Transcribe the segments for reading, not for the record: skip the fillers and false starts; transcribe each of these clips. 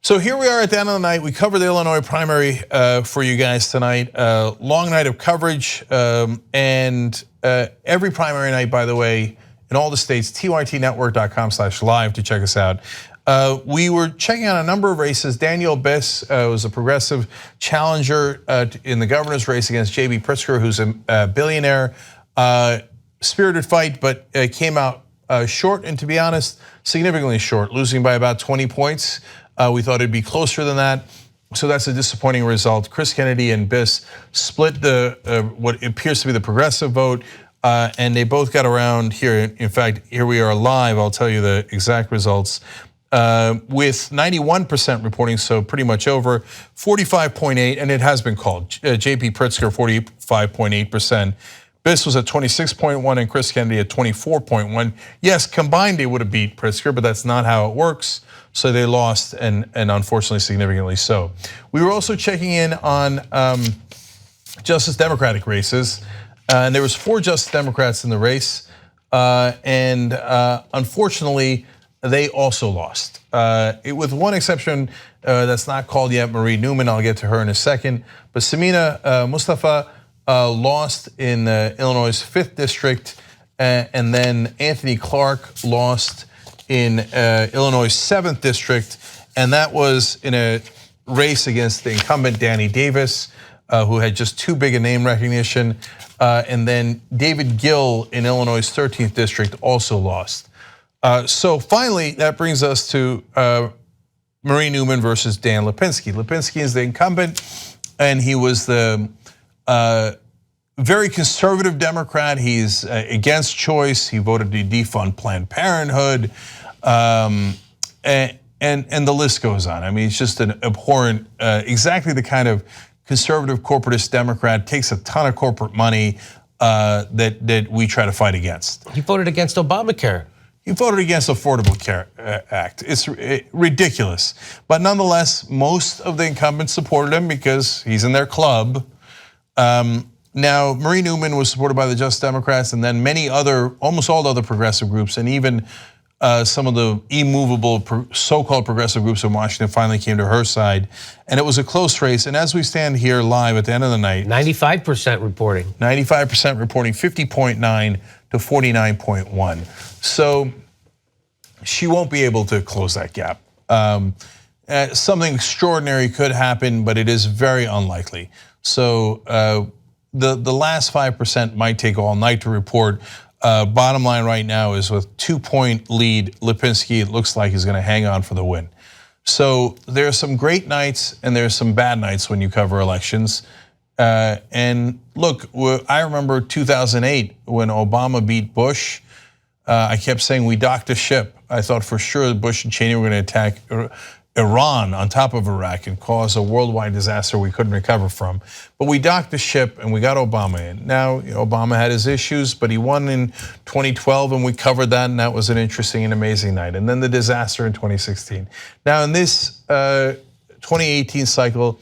So here we are at the end of the night. We covered the Illinois primary for you guys tonight. Long night of coverage, and every primary night, by the way, in all the states, tytnetwork.com/live to check us out. We were checking out a number of races. Daniel Biss was a progressive challenger in the governor's race against J.B. Pritzker, who's a billionaire. Spirited fight, but came out short, and to be honest, significantly short, losing by about 20 points. We thought it'd be closer than that, so that's a disappointing result. Chris Kennedy and Biss split the what appears to be the progressive vote, and they both got around here. In fact, here we are live. I'll tell you the exact results. With 91% reporting, so pretty much over, 45.8, and it has been called. J.B. Pritzker, 45.8%. Biss was at 26.1 and Chris Kennedy at 24.1. Yes, combined they would have beat Pritzker, but that's not how it works. So they lost, and unfortunately significantly so. We were also checking in on Justice Democratic races, and there was 4 Justice Democrats in the race, and unfortunately they also lost. With one exception that's not called yet, Marie Newman. I'll get to her in a second. But Samina Mustafa lost in Illinois' 5th district, and then Anthony Clark lost in Illinois' 7th district, and that was in a race against the incumbent Danny Davis, who had just too big a name recognition, and then David Gill in Illinois' 13th district also lost. So finally, that brings us to Marie Newman versus Dan Lipinski. Lipinski is the incumbent, and he was the very conservative Democrat. He's against choice. He voted to defund Planned Parenthood, and the list goes on. I mean, it's just an abhorrent, exactly the kind of conservative corporatist Democrat, takes a ton of corporate money that we try to fight against. He voted against Obamacare. He voted against Affordable Care Act. It's ridiculous, but nonetheless, most of the incumbents supported him because he's in their club. Now, Marie Newman was supported by the Justice Democrats, and then many other, almost all the other progressive groups, and even some of the immovable so-called progressive groups in Washington finally came to her side, and it was a close race. And as we stand here live at the end of the night, 95% reporting. 95% reporting, 50.9 to 49.1. So she won't be able to close that gap. Something extraordinary could happen, but it is very unlikely. So the last 5% might take all night to report. Bottom line right now is with 2-point lead, Lipinski, it looks like he's gonna hang on for the win. So there are some great nights and there are some bad nights when you cover elections. And look, I remember 2008 when Obama beat Bush. I kept saying we docked a ship. I thought for sure Bush and Cheney were gonna attack Iran on top of Iraq and cause a worldwide disaster we couldn't recover from. But we docked the ship and we got Obama in. Now, Obama had his issues, but he won in 2012 and we covered that, and that was an interesting and amazing night. And then the disaster in 2016. Now in this 2018 cycle,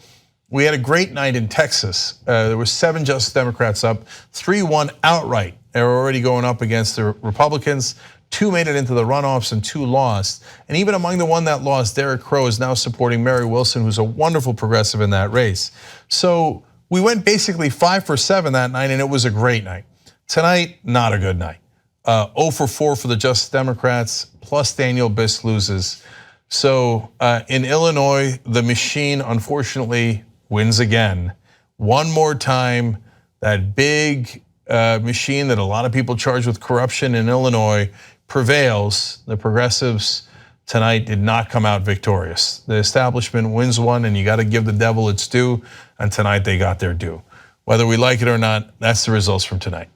we had a great night in Texas. There were 7 Justice Democrats up, 3 won outright. They were already going up against the Republicans. 2 made it into the runoffs and 2 lost. And even among the one that lost, Derek Crow is now supporting Mary Wilson, who's a wonderful progressive in that race. So we went basically 5 for 7 that night, and it was a great night. Tonight, not a good night. 0 for 4 for the Justice Democrats, plus Daniel Biss loses. So in Illinois, the machine unfortunately wins again. One more time, that big machine that a lot of people charge with corruption in Illinois prevails. The progressives tonight did not come out victorious. The establishment wins one, and you got to give the devil its due, and tonight they got their due. Whether we like it or not, that's the results from tonight.